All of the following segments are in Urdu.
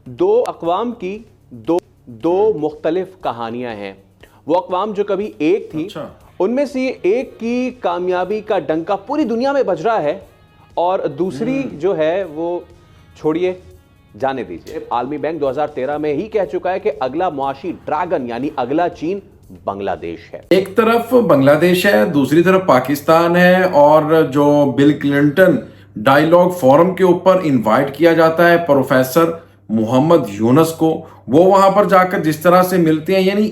دو اقوام کی دو مختلف کہانیاں ہیں۔ وہ اقوام جو کبھی ایک تھی ان میں سے ایک کی کامیابی کا ڈنکا پوری دنیا میں بج رہا ہے، اور دوسری جو ہے وہ چھوڑیے، جانے دیجئے۔ عالمی بینک 2013 میں ہی کہہ چکا ہے کہ اگلا معاشی ڈریگن یعنی اگلا چین بنگلہ دیش ہے۔ ایک طرف بنگلہ دیش ہے، دوسری طرف پاکستان ہے، اور جو بل کلنٹن ڈائیلاگ فورم کے اوپر انوائٹ کیا جاتا ہے پروفیسر محمد یونس کو، وہ وہاں پر جا کر جس طرح سے ملتے ہیں، یعنی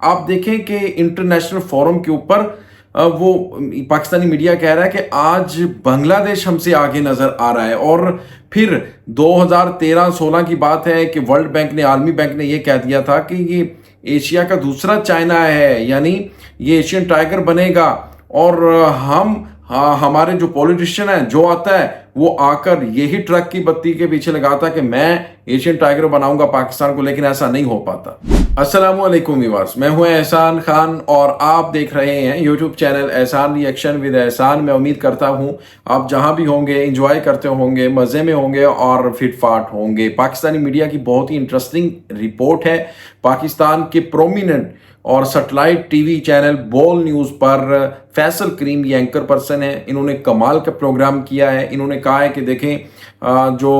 آپ دیکھیں کہ انٹرنیشنل فورم کے اوپر وہ پاکستانی میڈیا کہہ رہا ہے کہ آج بنگلہ دیش ہم سے آگے نظر آ رہا ہے۔ اور پھر 2013-16 کی بات ہے کہ ورلڈ بینک نے، عالمی بینک نے یہ کہہ دیا تھا کہ یہ ایشیا کا دوسرا چائنا ہے، یعنی یہ ایشین ٹائیگر بنے گا، اور ہمارے جو پولیٹیشین ہیں جو آتا ہے وہ آ کر یہی ٹرک کی بتی کے پیچھے لگاتا کہ میں ایشین ٹائیگر بناؤں گا پاکستان کو، لیکن ایسا نہیں ہو پاتا۔ السلام علیکم ویورز، میں ہوں احسان خان اور آپ دیکھ رہے ہیں YouTube channel Ehsan reaction with Ehsan. میں امید کرتا ہوں آپ جہاں بھی ہوں گے انجوائے کرتے ہوں گے، مزے میں ہوں گے اور فٹ فاٹ ہوں گے۔ پاکستانی میڈیا کی بہت ہی انٹرسٹنگ رپورٹ ہے۔ پاکستان کے پرومیننٹ اور سیٹلائٹ ٹی وی چینل بول نیوز پر فیصل کریم یہ اینکر پرسن ہے، انہوں نے کمال کا پروگرام کیا ہے۔ انہوں نے کہا ہے کہ دیکھیں جو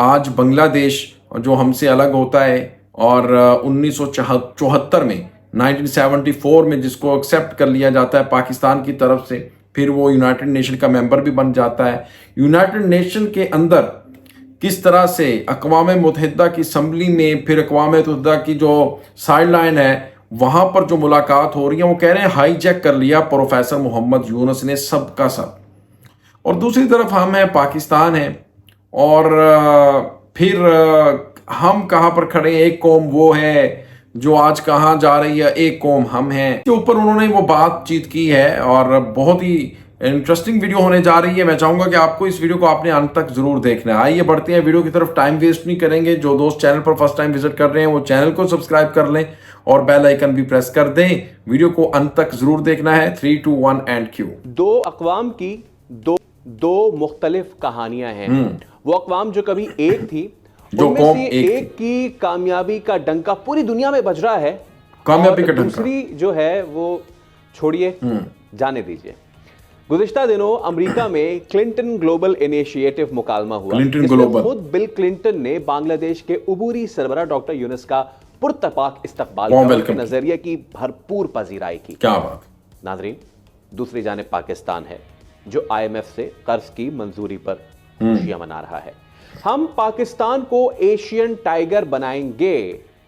آج بنگلہ دیش جو ہم سے الگ ہوتا ہے، اور 1974 میں 1974 میں جس کو ایکسیپٹ کر لیا جاتا ہے پاکستان کی طرف سے، پھر وہ یونائٹڈ نیشن کا ممبر بھی بن جاتا ہے۔ یونائٹڈ نیشن کے اندر کس طرح سے اقوام متحدہ کی اسمبلی میں، پھر اقوام متحدہ کی جو سائڈ لائن ہے وہاں پر جو ملاقات ہو رہی ہے، وہ کہہ رہے ہیں ہائی جیک کر لیا پروفیسر محمد یونس نے سب کا سب۔ اور دوسری طرف ہم ہیں، پاکستان ہیں، اور پھر ہم کہاں پر کھڑے ہیں؟ ایک قوم وہ ہے جو آج کہاں جا رہی ہے، ایک قوم ہم ہیں۔ اس کے اوپر انہوں نے وہ بات چیت کی ہے، اور بہت ہی انٹرسٹنگ ویڈیو ہونے جا رہی ہے۔ میں چاہوں گا کہ آپ کو اس ویڈیو کو آپ نے انت تک ضرور دیکھنا ہے۔ آئیے بڑھتے ہیں ویڈیو کی طرف، ٹائم ویسٹ نہیں کریں گے۔ جو دوست چینل پر فرسٹ ٹائم وزٹ کر رہے ہیں وہ چینل کو سبسکرائب کر لیں اور بیل آئیکن بھی پریس کر دیں۔ ویڈیو کو انت تک ضرور دیکھنا ہے۔ 3 2 1 اینڈ کیو۔ دو اقوام کی دو مختلف کہانیاں ہیں۔ وہ اقوام جو کبھی ایک تھی ان میں سے ایک کی کامیابی کا ڈنکا پوری دنیا میں بج رہا ہے، کامیابی کا ڈنکا، دوسری جو ہے وہ چھوڑیے، جانے دیجئے۔ گزشتہ دنوں امریکہ میں کلنٹن گلوبل انیشیٹو مکالمہ ہوا، اس میں خود بل کلنٹن نے بنگلہ دیش کے عبوری سربراہ ڈاکٹر یونس کا پرتپاک استقبال کیا، نظریہ کی بھرپور پذیرائی کی۔ کیا بات۔ ناظرین، دوسری جانب پاکستان ہے جو IMF سے قرض کی منظوری پر خوشیاں منا رہا ہے۔ ہم پاکستان کو ایشین ٹائیگر بنائیں گے۔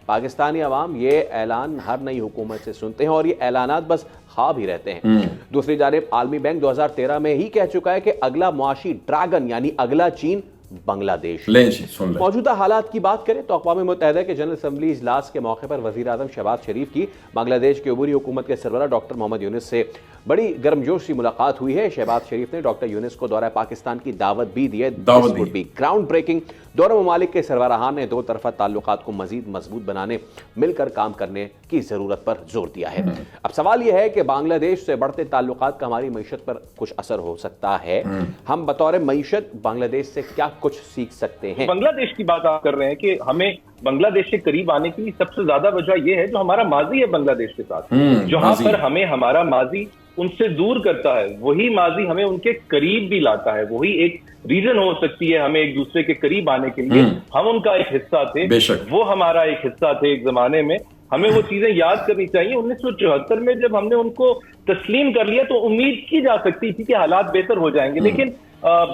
پاکستانی عوام یہ اعلان ہر نئی حکومت سے سنتے ہیں، اور یہ اعلانات بس خواب ہی رہتے ہیں۔ دوسری جانب عالمی بینک 2013 میں ہی کہہ چکا ہے کہ اگلا معاشی ڈریگن یعنی اگلا چین بنگلہ دیش۔ موجودہ حالات کی بات کریں تو اقوام متحدہ کے جنرل اسمبلی اجلاس کے موقع پر وزیر اعظم شہباز شریف کی بنگلہ دیش کی عبوری حکومت کے سربراہ ڈاکٹر محمد یونس سے بڑی گرم جوش سی ملاقات ہوئی ہے۔ شہباز شریف نے ڈاکٹر یونس کو دورہ پاکستان کی دعوت بھی دی ہے۔ This would be ground breaking. دونوں ممالک کے سربراہان نے دو طرفہ تعلقات کو مزید مضبوط بنانے، مل کر کام کرنے کی ضرورت پر زور دیا ہے۔ اب سوال یہ ہے کہ بنگلہ دیش سے بڑھتے تعلقات کا ہماری معیشت پر کچھ اثر ہو سکتا ہے؟ ہم بطور معیشت بنگلہ دیش سے کیا کچھ سیکھ سکتے ہیں؟ بنگلہ دیش کی بات آپ کر رہے ہیں کہ ہمیں بنگلہ دیش کے قریب آنے کی سب سے زیادہ وجہ یہ ہے جو ہمارا ماضی ہے بنگلہ دیش کے ساتھ۔ جہاں پر ہمیں ہمارا ماضی ان سے دور کرتا ہے، وہی ماضی ہمیں ان کے قریب بھی لاتا ہے۔ وہی ایک ریزن ہو سکتی ہے ہمیں ایک دوسرے کے قریب آنے کے لیے۔ ہم ان کا ایک حصہ تھے، وہ ہمارا ایک حصہ تھے ایک زمانے میں۔ ہمیں وہ چیزیں یاد کرنی چاہیے۔ 1974 میں جب ہم نے ان کو تسلیم کر لیا تو امید کی جا سکتی تھی کہ حالات بہتر ہو جائیں گے، لیکن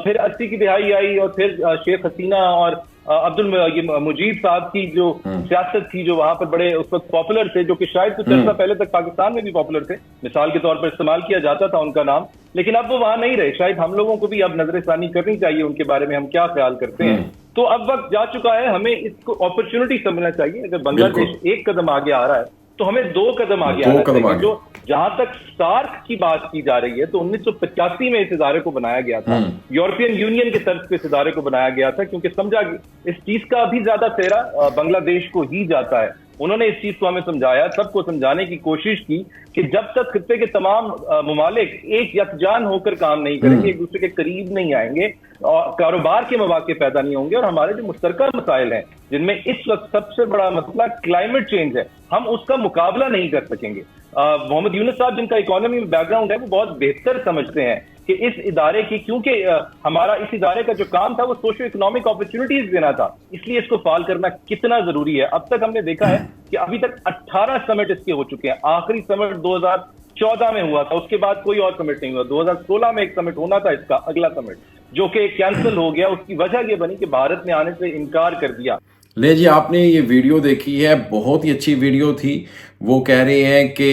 پھر 80 کی دہائی آئی، اور پھر شیخ حسینہ اور عبد المجید صاحب کی جو سیاست تھی، جو وہاں پر بڑے اس وقت پاپولر تھے، جو کہ شاید کچھ عرصہ پہلے تک پاکستان میں بھی پاپولر تھے، مثال کے طور پر استعمال کیا جاتا تھا ان کا نام، لیکن اب وہ وہاں نہیں رہے۔ شاید ہم لوگوں کو بھی اب نظر ثانی کرنی چاہیے ان کے بارے میں، ہم کیا خیال کرتے ہیں۔ تو اب وقت جا چکا ہے، ہمیں اس کو اپرچونٹی سمجھنا چاہیے۔ اگر بنگلہ دیش ایک قدم آگے آ رہا ہے تو ہمیں 2 قدم آگے آنا چاہیے۔ جو جہاں تک سارک کی بات کی جا رہی ہے تو 1985 میں اس ادارے کو بنایا گیا تھا، یورپین یونین کے طرف سے اس ادارے کو بنایا گیا تھا، کیونکہ سمجھا اس چیز کا بھی زیادہ سہرا بنگلہ دیش کو ہی جاتا ہے۔ انہوں نے اس چیز کو ہمیں سمجھایا, سب کو سمجھانے کی کوشش کی کہ جب تک خطے کے تمام ممالک ایک یکجان ہو کر کام نہیں کریں گے, ایک دوسرے کے قریب نہیں آئیں گے, اور کاروبار کے مواقع پیدا نہیں ہوں گے, اور ہمارے جو مشترکہ مسائل ہیں جن میں اس وقت سب سے بڑا مسئلہ کلائمیٹ چینج ہے, ہم اس کا مقابلہ نہیں کر سکیں گے. محمد یونس صاحب جن کا اکانومی میں بیک گراؤنڈ ہے وہ بہت بہتر سمجھتے ہیں کہ اس ادارے کی, کیونکہ ہمارا اس ادارے کا جو کام تھا وہ سوشو اکنامک اپرچونٹیز دینا تھا, اس لیے اس کو فعال کرنا کتنا ضروری ہے. اب تک ہم نے دیکھا ہے کہ ابھی تک 18 سمٹ اس کے ہو چکے ہیں. آخری سمٹ 2014 میں ہوا تھا, اس کے بعد کوئی اور سمٹ نہیں ہوا. 2016 میں ایک سمٹ ہونا تھا اس کا اگلا سمٹ, جو کہ کینسل ہو گیا. اس کی وجہ یہ بنی کہ بھارت نے آنے سے انکار کر دیا. لے جی, آپ نے یہ ویڈیو دیکھی ہے, بہت ہی اچھی ویڈیو تھی. وہ کہہ رہے ہیں کہ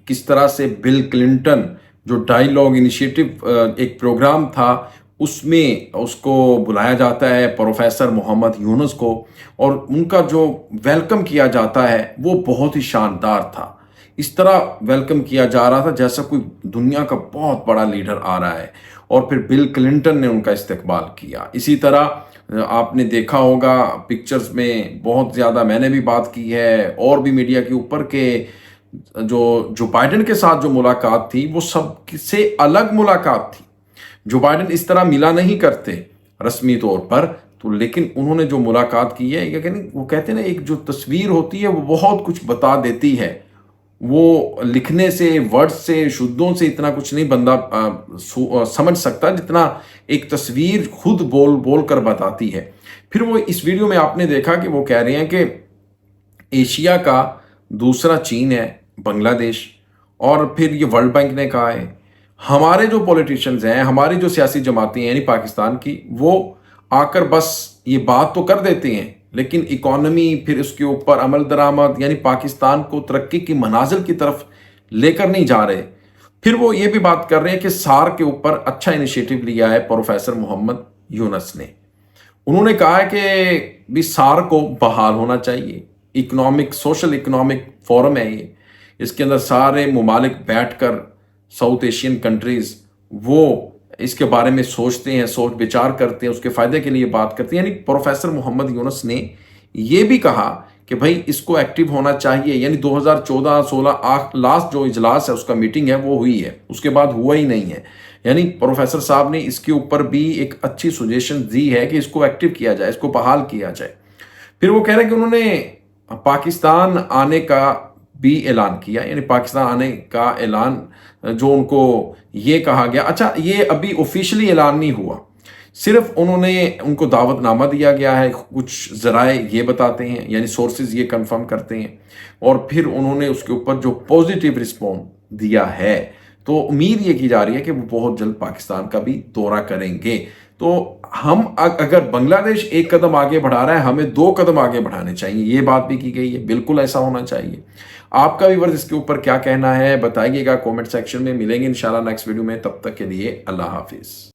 کس طرح سے بل کلنٹن جو ڈائیلاگ انیشیٹو ایک پروگرام تھا اس میں اس کو بلایا جاتا ہے پروفیسر محمد یونس کو, اور ان کا جو ویلکم کیا جاتا ہے وہ بہت ہی شاندار تھا. اس طرح ویلکم کیا جا رہا تھا جیسا کوئی دنیا کا بہت بڑا لیڈر آ رہا ہے, اور پھر بل کلنٹن نے ان کا استقبال کیا. اسی طرح آپ نے دیکھا ہوگا پکچرز میں بہت زیادہ, میں نے بھی بات کی ہے اور بھی میڈیا کے اوپر, کہ جو بائیڈن کے ساتھ جو ملاقات تھی وہ سب سے الگ ملاقات تھی. جو بائیڈن اس طرح ملا نہیں کرتے رسمی طور پر, تو لیکن انہوں نے جو ملاقات کی ہے, وہ کہتے ہیں نا ایک جو تصویر ہوتی ہے وہ بہت کچھ بتا دیتی ہے. وہ لکھنے سے, ورڈ سے, شدوں سے اتنا کچھ نہیں بندہ سمجھ سکتا جتنا ایک تصویر خود بول کر بتاتی ہے. پھر وہ اس ویڈیو میں آپ نے دیکھا کہ وہ کہہ رہے ہیں کہ ایشیا کا دوسرا چین ہے بنگلہ دیش, اور پھر یہ ورلڈ بینک نے کہا ہے ہمارے جو پولیٹیشنز ہیں, ہماری جو سیاسی جماعتیں ہیں یعنی پاکستان کی, وہ آ کر بس یہ بات تو کر دیتے ہیں لیکن اکانومی, پھر اس کے اوپر عمل درآمد, یعنی پاکستان کو ترقی کی منازل کی طرف لے کر نہیں جا رہے. پھر وہ یہ بھی بات کر رہے ہیں کہ سار کے اوپر اچھا انیشیٹو لیا ہے پروفیسر محمد یونس نے. انہوں نے کہا ہے کہ بھی سار کو بحال ہونا چاہیے. اکنامک, سوشل اکنامک فورم ہے یہ, اس کے اندر سارے ممالک بیٹھ کر, ساؤتھ ایشین کنٹریز, وہ اس کے بارے میں سوچتے ہیں, سوچ بچار کرتے ہیں, اس کے فائدے کے لیے بات کرتے ہیں. یعنی پروفیسر محمد یونس نے یہ بھی کہا کہ بھائی اس کو ایکٹیو ہونا چاہیے. یعنی 2014-16 لاسٹ جو اجلاس ہے اس کا میٹنگ ہے وہ ہوئی ہے, اس کے بعد ہوا ہی نہیں ہے. یعنی پروفیسر صاحب نے اس کے اوپر بھی ایک اچھی سجیشن دی ہے کہ اس کو ایکٹیو کیا جائے, اس کو بحال کیا جائے. پھر وہ کہہ رہے ہیں کہ انہوں نے پاکستان آنے کا بھی اعلان کیا, یعنی پاکستان آنے کا اعلان جو ان کو یہ کہا گیا. اچھا, یہ ابھی آفیشلی اعلان نہیں ہوا, صرف انہوں نے ان کو دعوت نامہ دیا گیا ہے. کچھ ذرائع یہ بتاتے ہیں, یعنی سورسز یہ کنفرم کرتے ہیں, اور پھر انہوں نے اس کے اوپر جو پوزیٹیو رسپونس دیا ہے, تو امید یہ کی جا رہی ہے کہ وہ بہت جلد پاکستان کا بھی دورہ کریں گے. تو ہم اگر بنگلہ دیش ایک قدم آگے بڑھا رہا ہے, ہمیں 2 قدم آگے بڑھانے چاہیے. یہ بات بھی کی گئی ہے, بالکل ایسا ہونا چاہیے. آپ کا بھی ورد اس کے اوپر کیا کہنا ہے بتائیے گا کومنٹ سیکشن میں. ملیں گے انشاءاللہ نیکسٹ ویڈیو میں, تب تک کے لیے اللہ حافظ.